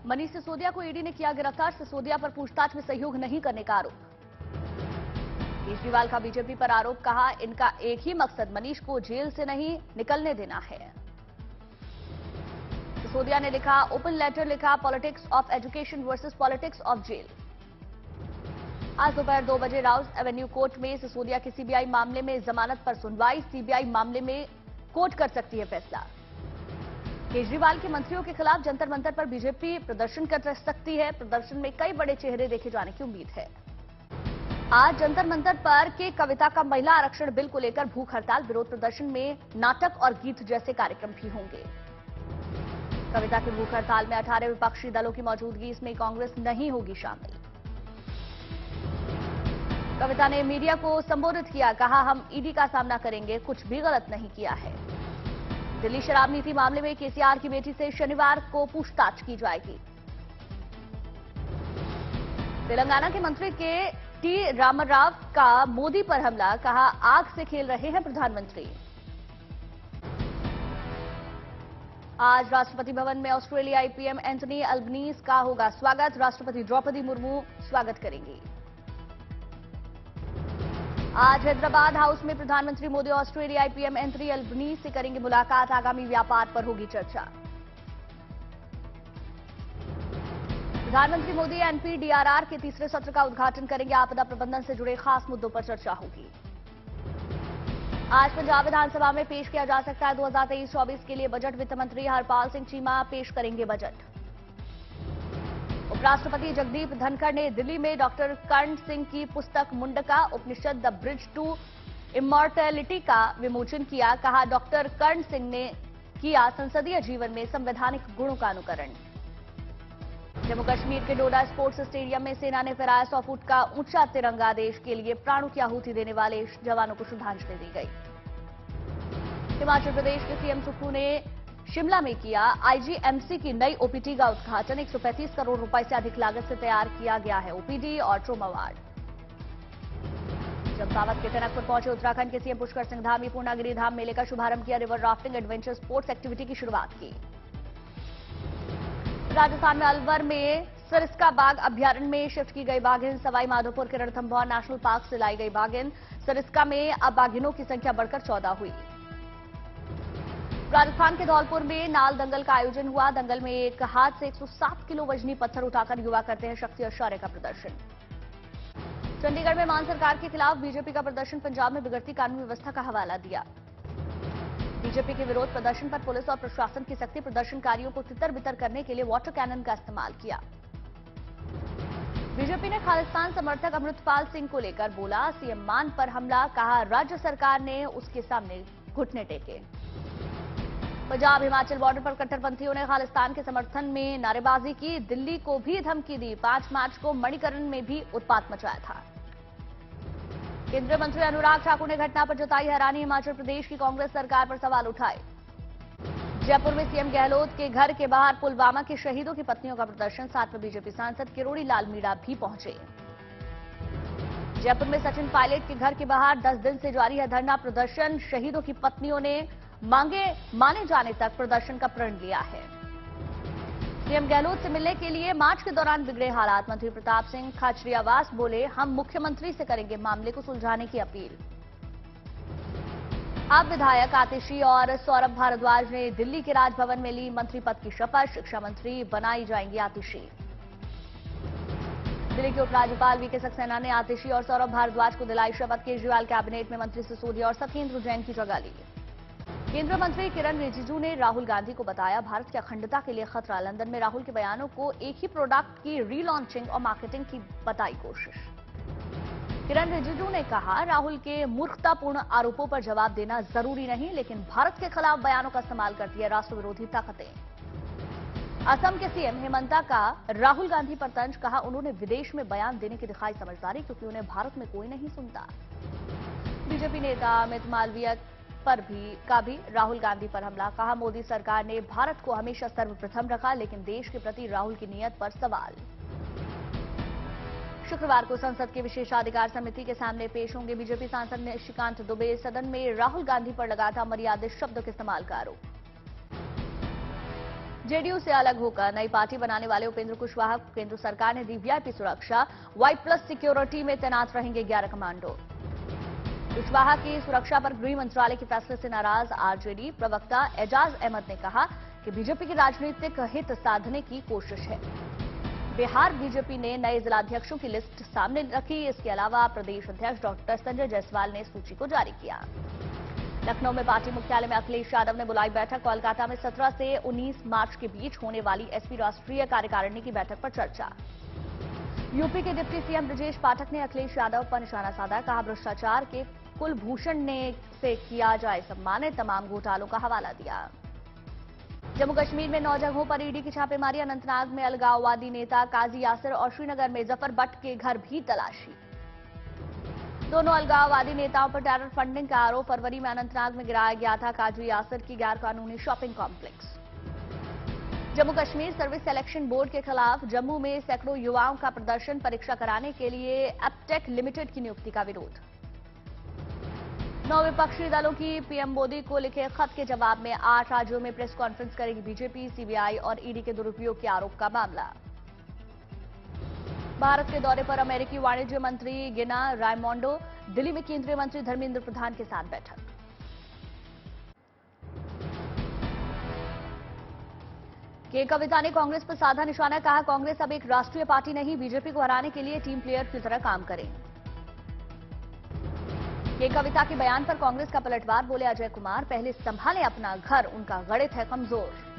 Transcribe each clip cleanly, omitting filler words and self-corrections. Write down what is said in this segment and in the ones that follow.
मनीष सिसोदिया को ईडी ने किया गिरफ्तार। सिसोदिया पर पूछताछ में सहयोग नहीं करने का आरोप। केजरीवाल का बीजेपी पर आरोप, कहा इनका एक ही मकसद मनीष को जेल से नहीं निकलने देना है। सिसोदिया ने लिखा, ओपन लेटर लिखा, politics of education versus politics of jail. आज दोपहर 2 बजे राउस एवेन्यू कोर्ट में सिसोदिया की सीबीआई मामले में जमानत पर सुनवाई। सीबीआई मामले में कोर्ट कर सकती है फैसला। केजरीवाल के मंत्रियों के खिलाफ जंतर मंतर पर बीजेपी प्रदर्शन कर सकती है। प्रदर्शन में कई बड़े चेहरे देखे जाने की उम्मीद है। आज जंतर मंतर पर के कविता का महिला आरक्षण बिल को लेकर भूख हड़ताल। विरोध प्रदर्शन में नाटक और गीत जैसे कार्यक्रम भी होंगे। कविता की भूख हड़ताल में 18 विपक्षी दलों की मौजूदगी, इसमें कांग्रेस नहीं होगी शामिल। कविता ने मीडिया को संबोधित किया, कहा हम ईडी का सामना करेंगे, कुछ भी गलत नहीं किया है। दिल्ली शराब नीति मामले में केसीआर की बेटी से शनिवार को पूछताछ की जाएगी। तेलंगाना के मंत्री के टी रामाराव का मोदी पर हमला, कहा आग से खेल रहे हैं प्रधानमंत्री। आज राष्ट्रपति भवन में ऑस्ट्रेलियाई पीएम एंथनी अल्बनीज का होगा स्वागत। राष्ट्रपति द्रौपदी मुर्मू स्वागत करेंगी। आज हैदराबाद हाउस में प्रधानमंत्री मोदी ऑस्ट्रेलियाई पीएम एंथनी अल्बनीज से करेंगे मुलाकात। आगामी व्यापार पर होगी चर्चा। प्रधानमंत्री मोदी एनपीडीआरआर के तीसरे सत्र का उद्घाटन करेंगे। आपदा प्रबंधन से जुड़े खास मुद्दों पर चर्चा होगी। आज पंजाब विधानसभा में पेश किया जा सकता है 2023-24 के लिए बजट। वित्त मंत्री हरपाल सिंह चीमा पेश करेंगे बजट। उपराष्ट्रपति जगदीप धनखड़ ने दिल्ली में डॉक्टर कर्ण सिंह की पुस्तक मुंडका उपनिषद द ब्रिज टू इमॉर्टैलिटी का विमोचन किया। कहा डॉक्टर कर्ण सिंह ने किया संसदीय जीवन में संवैधानिक गुणों का अनुकरण। जम्मू कश्मीर के डोडा स्पोर्ट्स स्टेडियम में सेना ने फहराया 100 फुट का ऊंचा तिरंगा। देश के लिए प्राणों की आहुति देने वाले जवानों को श्रद्धांजलि दी गई। हिमाचल प्रदेश के सीएम सुक्खू ने शिमला में किया आईजीएमसी की नई ओपीडी का उद्घाटन। 135 करोड़ रुपए से अधिक लागत से तैयार किया गया है ओपीडी और ट्रोमा वार्ड। चंपावत के टनकपुर पहुंचे उत्तराखंड के सीएम पुष्कर सिंह धामी। पूर्णागिरी धाम मेले का शुभारंभ किया। River rafting adventure sports activity की शुरुआत की। राजस्थान में अलवर में सरिस्का बाघ अभ्यारण्य में शिफ्ट की गई बाघिन। सवाई माधोपुर के रणथंभौर नेशनल पार्क से लाई गई बाघिन। सरिस्का में अब बाघिनों की संख्या बढ़कर 14 हुई। राजस्थान के धौलपुर में नाल दंगल का आयोजन हुआ। दंगल में एक हाथ से 107 किलो वजनी पत्थर उठाकर युवा करते हैं शक्ति और शौर्य का प्रदर्शन। चंडीगढ़ में मान सरकार के खिलाफ बीजेपी का प्रदर्शन। पंजाब में बिगड़ती कानून व्यवस्था का हवाला दिया। बीजेपी के विरोध प्रदर्शन पर पुलिस और प्रशासन की सख्ती। प्रदर्शनकारियों को तितर बितर करने के लिए वाटर कैनन का इस्तेमाल किया। बीजेपी ने खालिस्तान समर्थक अमृतपाल सिंह को लेकर बोला सीएम मान पर हमला। कहा राज्य सरकार ने उसके सामने घुटने टेके। पंजाब हिमाचल बॉर्डर पर कट्टरपंथियों ने खालिस्तान के समर्थन में नारेबाजी की। दिल्ली को भी धमकी दी। 5 मार्च को मणिकरण में भी उत्पात मचाया था। केंद्रीय मंत्री अनुराग ठाकुर ने घटना पर जताई हैरानी। हिमाचल प्रदेश की कांग्रेस सरकार पर सवाल उठाए। जयपुर में सीएम गहलोत के घर के बाहर पुलवामा के शहीदों की पत्नियों का प्रदर्शन। साथ में बीजेपी सांसद किरोड़ी लाल मीणा भी पहुंचे। जयपुर में सचिन पायलट के घर के बाहर 10 दिन से जारी है धरना प्रदर्शन। शहीदों की पत्नियों ने माने जाने तक प्रदर्शन का प्रण लिया है। सीएम गहलोत से मिलने के लिए मार्च के दौरान बिगड़े हालात। मंत्री प्रताप सिंह खाचरियावास बोले हम मुख्यमंत्री से करेंगे मामले को सुलझाने की अपील। अब विधायक आतिशी और सौरभ भारद्वाज ने दिल्ली के राजभवन में ली मंत्री पद की शपथ। शिक्षा मंत्री बनाई जाएंगी आतिशी। दिल्ली के उपराज्यपाल वीके सक्सेना ने आतिशी और सौरभ भारद्वाज को दिलाई शपथ। केजरीवाल कैबिनेट में मंत्री सिसोदिया और सत्येंद्र जैन की जगह ली। केंद्रीय मंत्री किरण रिजिजू ने राहुल गांधी को बताया भारत की अखंडता के लिए खतरा। लंदन में राहुल के बयानों को एक ही प्रोडक्ट की रीलॉन्चिंग और मार्केटिंग की बताई कोशिश। किरण रिजिजू ने कहा राहुल के मूर्खतापूर्ण आरोपों पर जवाब देना जरूरी नहीं, लेकिन भारत के खिलाफ बयानों का इस्तेमाल करती है राष्ट्र विरोधी ताकतें। असम के सीएम हेमंता का राहुल गांधी पर तंज। कहा उन्होंने विदेश में बयान देने की दिखाई समझदारी, क्योंकि उन्हें भारत में कोई नहीं सुनता। बीजेपी नेता अमित मालवीय पर भी राहुल गांधी पर हमला। कहा मोदी सरकार ने भारत को हमेशा सर्वप्रथम रखा, लेकिन देश के प्रति राहुल की नीयत पर सवाल। शुक्रवार को संसद के विशेषाधिकार समिति के सामने पेश होंगे बीजेपी सांसद निशिकांत दुबे। सदन में राहुल गांधी पर लगा था अमर्यादित शब्दों के इस्तेमाल का आरोप। जेडीयू से अलग होकर नई पार्टी बनाने वाले उपेंद्र कुशवाहा को केंद्र सरकार ने दी वीआईपी सुरक्षा। Y+ सिक्योरिटी में तैनात रहेंगे 11 कमांडो। कुशवाहा की सुरक्षा पर गृह मंत्रालय के फैसले से नाराज आरजेडी प्रवक्ता एजाज अहमद ने कहा कि बीजेपी की राजनीतिक हित साधने की कोशिश है। बिहार बीजेपी ने नए जिलाध्यक्षों की लिस्ट सामने रखी। इसके अलावा प्रदेश अध्यक्ष डॉक्टर संजय जायसवाल ने सूची को जारी किया। लखनऊ में पार्टी मुख्यालय में अखिलेश यादव ने बुलाई बैठक। कोलकाता में 17 से 19 मार्च के बीच होने वाली एसपी राष्ट्रीय कार्यकारिणी की बैठक पर चर्चा। यूपी के डिप्टी सीएम ब्रजेश पाठक ने अखिलेश यादव पर निशाना साधा। कहा, भ्रष्टाचार के कुलभूषण ने से किया जाए सम्मानित। तमाम घोटालों का हवाला दिया। जम्मू कश्मीर में 9 जगहों पर ईडी की छापेमारी। अनंतनाग में अलगाववादी नेता काजी यासिर और श्रीनगर में जफर भट्ट के घर भी तलाशी। दोनों अलगाववादी नेताओं पर टेरर फंडिंग का आरोप। फरवरी में अनंतनाग में गिराया गया था काजी यासिर की गैरकानूनी shopping complex. Jammu Kashmir service selection board के खिलाफ जम्मू में सैकड़ों युवाओं का प्रदर्शन। परीक्षा कराने के लिए एपटेक लिमिटेड की नियुक्ति का विरोध। 9 विपक्षी दलों की पीएम मोदी को लिखे खत के जवाब में 8 राज्यों में प्रेस कॉन्फ्रेंस करेगी बीजेपी। सीबीआई और ईडी के दुरुपयोग के आरोप का मामला। भारत के दौरे पर अमेरिकी वाणिज्य मंत्री गिना रायमोंडो। दिल्ली में केंद्रीय मंत्री धर्मेंद्र प्रधान के साथ बैठक। के कविता ने कांग्रेस पर साधा निशाना। कहा, कांग्रेस अब एक राष्ट्रीय पार्टी नहीं, बीजेपी को हराने के लिए टीम प्लेयर की तरह काम करे। के कविता के बयान पर कांग्रेस का पलटवार। बोले अजय कुमार, पहले संभालें अपना घर, उनका गणित है कमजोर।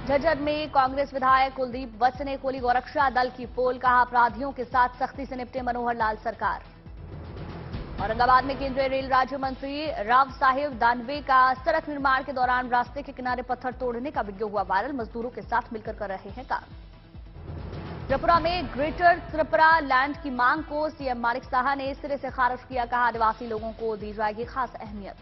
झज्जर में कांग्रेस विधायक कुलदीप वत्स ने खोली गोरक्षा दल की पोल। कहा, अपराधियों के साथ सख्ती से निपटे मनोहर लाल सरकार। औरंगाबाद में केंद्रीय रेल राज्य मंत्री राव साहेब दानवे का सड़क निर्माण के दौरान रास्ते के किनारे पत्थर तोड़ने का वीडियो हुआ वायरल। मजदूरों के साथ मिलकर कर रहे हैं काम। त्रिपुरा में ग्रेटर त्रिपुरा लैंड की मांग को सीएम मानिक साहा ने सिरे से खारिज किया। कहा, आदिवासी लोगों को दी जाएगी खास अहमियत।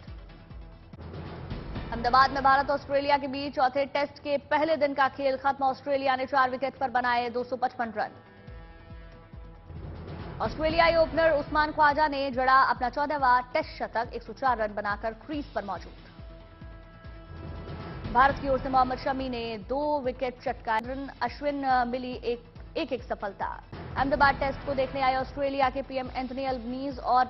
अहमदाबाद में भारत ऑस्ट्रेलिया के बीच चौथे टेस्ट के पहले दिन का खेल खत्म। ऑस्ट्रेलिया ने 4 विकेट पर बनाए 255 रन। ऑस्ट्रेलियाई ओपनर उस्मान ख्वाजा ने जड़ा अपना 14वां टेस्ट शतक। 104 रन बनाकर क्रीज पर मौजूद। भारत की ओर से मोहम्मद शमी ने 2 विकेट चटकाए। अश्विन मिली एक सफलता। अहमदाबाद टेस्ट को देखने आए ऑस्ट्रेलिया के पीएम एंथनी अल्बनीज और